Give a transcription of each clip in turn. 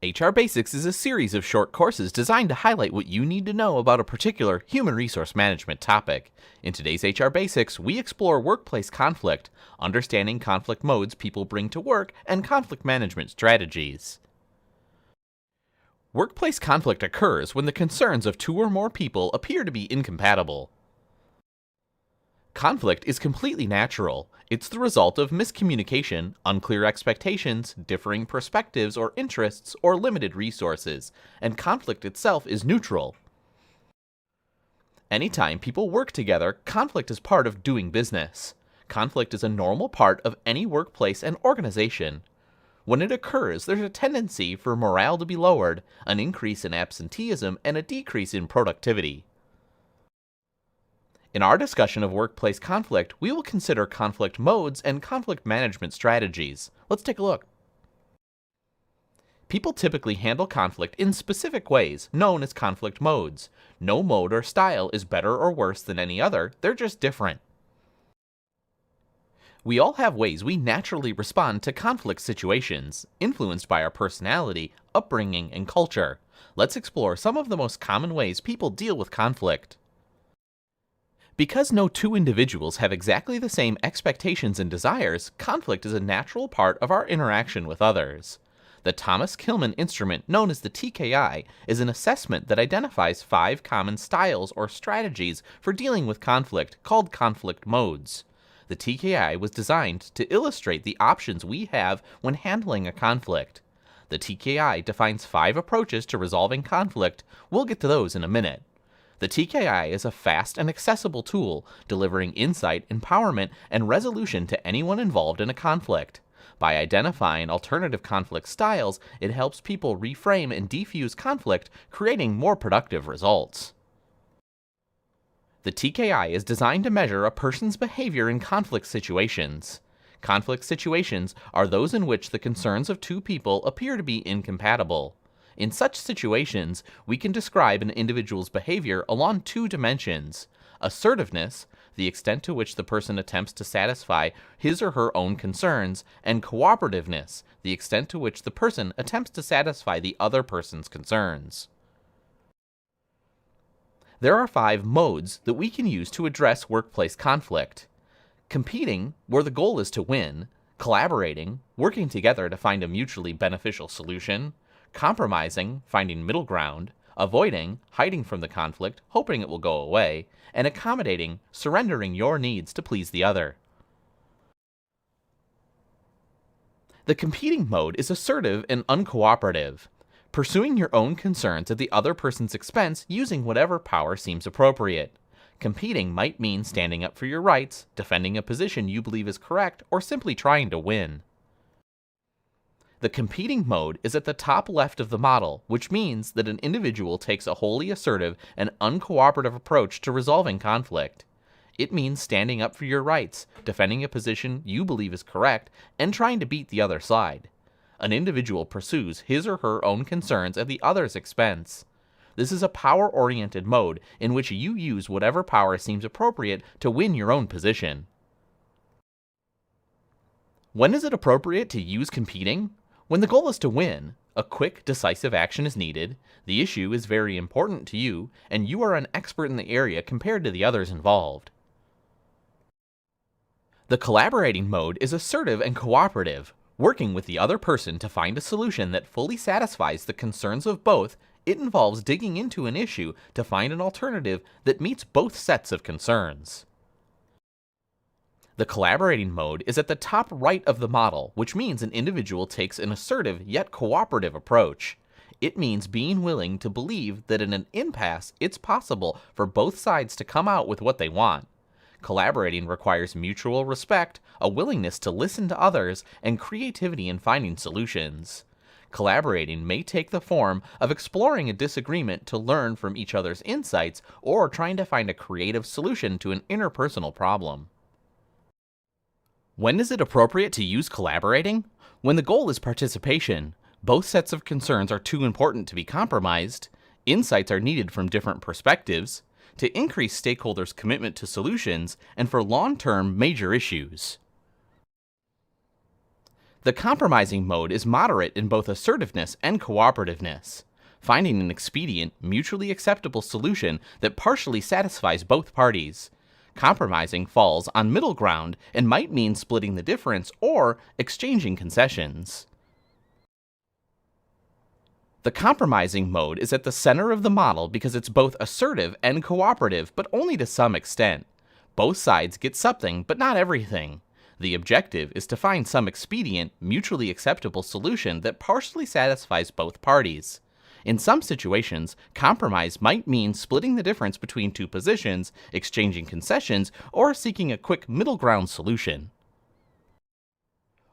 HR Basics is a series of short courses designed to highlight what you need to know about a particular human resource management topic. In today's HR Basics, we explore workplace conflict, understanding conflict modes people bring to work, and conflict management strategies. Workplace conflict occurs when the concerns of two or more people appear to be incompatible. Conflict is completely natural. It's the result of miscommunication, unclear expectations, differing perspectives or interests, or limited resources, and conflict itself is neutral. Anytime people work together, conflict is part of doing business. Conflict is a normal part of any workplace and organization. When it occurs, there's a tendency for morale to be lowered, an increase in absenteeism, and a decrease in productivity. In our discussion of workplace conflict, we will consider conflict modes and conflict management strategies. Let's take a look. People typically handle conflict in specific ways, known as conflict modes. No mode or style is better or worse than any other, they're just different. We all have ways we naturally respond to conflict situations, influenced by our personality, upbringing, and culture. Let's explore some of the most common ways people deal with conflict. Because no two individuals have exactly the same expectations and desires, conflict is a natural part of our interaction with others. The Thomas Kilmann instrument, known as the TKI, is an assessment that identifies 5 common styles or strategies for dealing with conflict, called conflict modes. The TKI was designed to illustrate the options we have when handling a conflict. The TKI defines 5 approaches to resolving conflict. We'll get to those in a minute. The TKI is a fast and accessible tool, delivering insight, empowerment, and resolution to anyone involved in a conflict. By identifying alternative conflict styles, it helps people reframe and defuse conflict, creating more productive results. The TKI is designed to measure a person's behavior in conflict situations. Conflict situations are those in which the concerns of two people appear to be incompatible. In such situations, we can describe an individual's behavior along 2 dimensions: assertiveness, the extent to which the person attempts to satisfy his or her own concerns, and cooperativeness, the extent to which the person attempts to satisfy the other person's concerns. There are 5 modes that we can use to address workplace conflict: competing, where the goal is to win; collaborating, working together to find a mutually beneficial solution; compromising, finding middle ground; avoiding, hiding from the conflict, hoping it will go away; and accommodating, surrendering your needs to please the other. The competing mode is assertive and uncooperative, pursuing your own concerns at the other person's expense using whatever power seems appropriate. Competing might mean standing up for your rights, defending a position you believe is correct, or simply trying to win. The competing mode is at the top left of the model, which means that an individual takes a wholly assertive and uncooperative approach to resolving conflict. It means standing up for your rights, defending a position you believe is correct, and trying to beat the other side. An individual pursues his or her own concerns at the other's expense. This is a power-oriented mode in which you use whatever power seems appropriate to win your own position. When is it appropriate to use competing? When the goal is to win, a quick, decisive action is needed, the issue is very important to you, and you are an expert in the area compared to the others involved. The collaborating mode is assertive and cooperative, working with the other person to find a solution that fully satisfies the concerns of both. It involves digging into an issue to find an alternative that meets both sets of concerns. The collaborating mode is at the top right of the model, which means an individual takes an assertive yet cooperative approach. It means being willing to believe that in an impasse, it's possible for both sides to come out with what they want. Collaborating requires mutual respect, a willingness to listen to others, and creativity in finding solutions. Collaborating may take the form of exploring a disagreement to learn from each other's insights, or trying to find a creative solution to an interpersonal problem. When is it appropriate to use collaborating? When the goal is participation, both sets of concerns are too important to be compromised, insights are needed from different perspectives, to increase stakeholders' commitment to solutions, and for long-term major issues. The compromising mode is moderate in both assertiveness and cooperativeness, finding an expedient, mutually acceptable solution that partially satisfies both parties. Compromising falls on middle ground and might mean splitting the difference or exchanging concessions. The compromising mode is at the center of the model because it's both assertive and cooperative, but only to some extent. Both sides get something, but not everything. The objective is to find some expedient, mutually acceptable solution that partially satisfies both parties. In some situations, compromise might mean splitting the difference between two positions, exchanging concessions, or seeking a quick middle ground solution.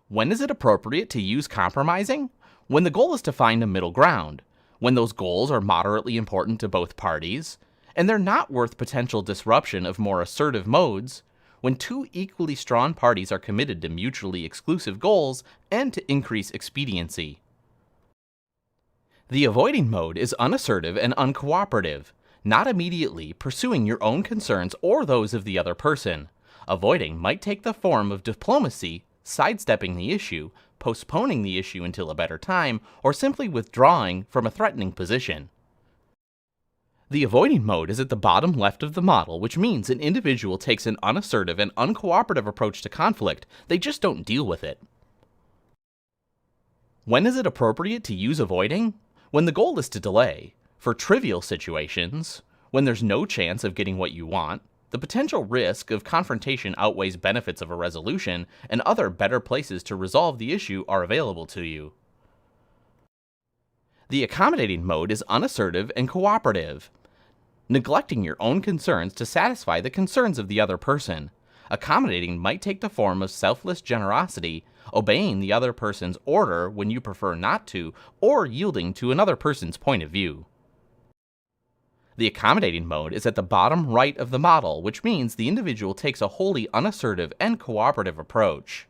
When is it appropriate to use compromising? When the goal is to find a middle ground, when those goals are moderately important to both parties, and they're not worth potential disruption of more assertive modes, when two equally strong parties are committed to mutually exclusive goals and to increase expediency. The avoiding mode is unassertive and uncooperative, not immediately pursuing your own concerns or those of the other person. Avoiding might take the form of diplomacy, sidestepping the issue, postponing the issue until a better time, or simply withdrawing from a threatening position. The avoiding mode is at the bottom left of the model, which means an individual takes an unassertive and uncooperative approach to conflict. They just don't deal with it. When is it appropriate to use avoiding? When the goal is to delay. For trivial situations, when there's no chance of getting what you want, the potential risk of confrontation outweighs benefits of a resolution, and other better places to resolve the issue are available to you. The accommodating mode is unassertive and cooperative, neglecting your own concerns to satisfy the concerns of the other person. Accommodating might take the form of selfless generosity, obeying the other person's order when you prefer not to, or yielding to another person's point of view. The accommodating mode is at the bottom right of the model, which means the individual takes a wholly unassertive and cooperative approach.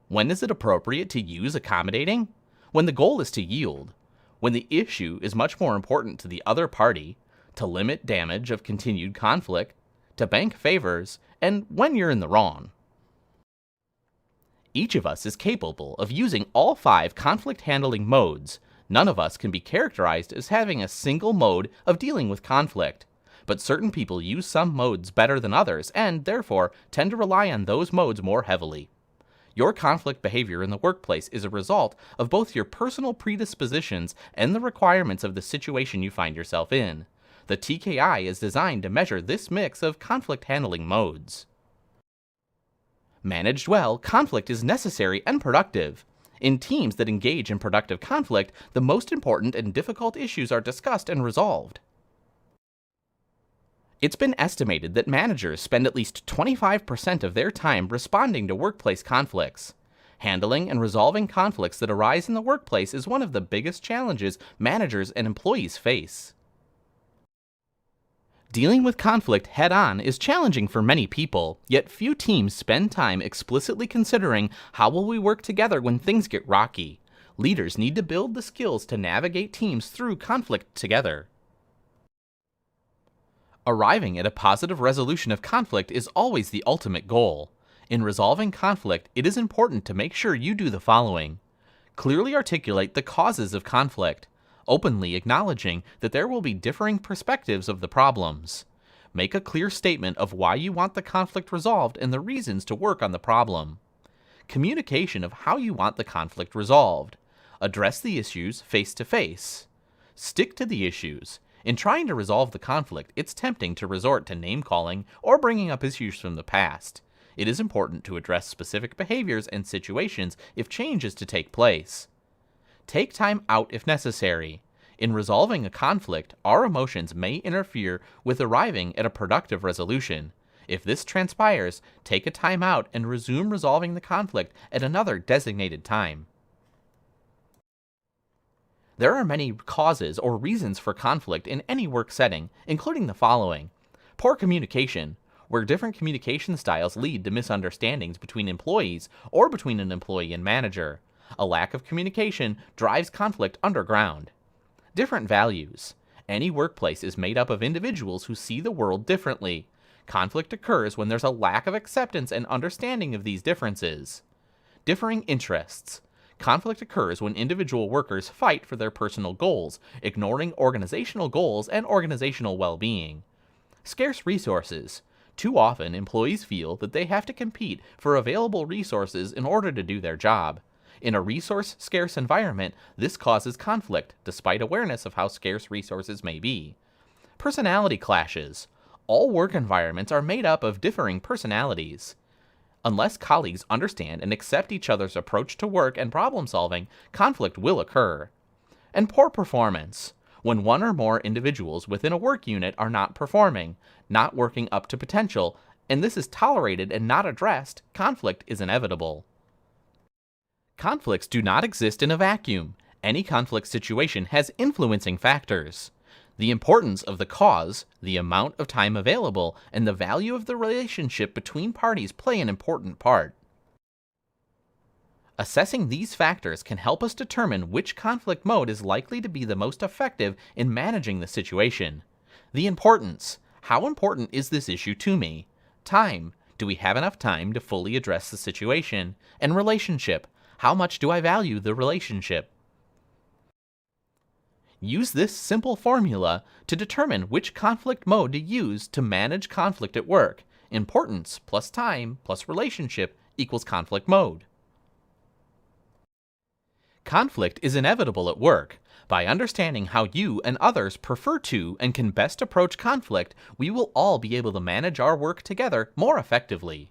When is it appropriate to use accommodating? When the goal is to yield, when the issue is much more important to the other party, to limit damage of continued conflict, to bank favors, and when you're in the wrong. Each of us is capable of using all 5 conflict handling modes. None of us can be characterized as having a single mode of dealing with conflict, but certain people use some modes better than others and, therefore, tend to rely on those modes more heavily. Your conflict behavior in the workplace is a result of both your personal predispositions and the requirements of the situation you find yourself in. The TKI is designed to measure this mix of conflict handling modes. Managed well, conflict is necessary and productive. In teams that engage in productive conflict, the most important and difficult issues are discussed and resolved. It's been estimated that managers spend at least 25% of their time responding to workplace conflicts. Handling and resolving conflicts that arise in the workplace is one of the biggest challenges managers and employees face. Dealing with conflict head-on is challenging for many people, yet few teams spend time explicitly considering how will we work together when things get rocky. Leaders need to build the skills to navigate teams through conflict together. Arriving at a positive resolution of conflict is always the ultimate goal. In resolving conflict, it is important to make sure you do the following. Clearly articulate the causes of conflict, openly acknowledging that there will be differing perspectives of the problems. Make a clear statement of why you want the conflict resolved and the reasons to work on the problem. Communication of how you want the conflict resolved. Address the issues face to face. Stick to the issues. In trying to resolve the conflict, it's tempting to resort to name-calling or bringing up issues from the past. It is important to address specific behaviors and situations if change is to take place. Take time out if necessary. In resolving a conflict, our emotions may interfere with arriving at a productive resolution. If this transpires, take a time out and resume resolving the conflict at another designated time. There are many causes or reasons for conflict in any work setting, including the following. Poor communication, where different communication styles lead to misunderstandings between employees or between an employee and manager. A lack of communication drives conflict underground. Different values. Any workplace is made up of individuals who see the world differently. Conflict occurs when there's a lack of acceptance and understanding of these differences. Differing interests. Conflict occurs when individual workers fight for their personal goals, ignoring organizational goals and organizational well-being. Scarce resources. Too often, employees feel that they have to compete for available resources in order to do their job. In a resource-scarce environment, this causes conflict, despite awareness of how scarce resources may be. Personality clashes. All work environments are made up of differing personalities. Unless colleagues understand and accept each other's approach to work and problem solving, conflict will occur. And poor performance. When one or more individuals within a work unit are not performing, not working up to potential, and this is tolerated and not addressed, conflict is inevitable. Conflicts do not exist in a vacuum. Any conflict situation has influencing factors. The importance of the cause, the amount of time available, and the value of the relationship between parties play an important part. Assessing these factors can help us determine which conflict mode is likely to be the most effective in managing the situation. The importance. How important is this issue to me? Time. Do we have enough time to fully address the situation? And relationship. How much do I value the relationship? Use this simple formula to determine which conflict mode to use to manage conflict at work. Importance plus time plus relationship equals conflict mode. Conflict is inevitable at work. By understanding how you and others prefer to and can best approach conflict, we will all be able to manage our work together more effectively.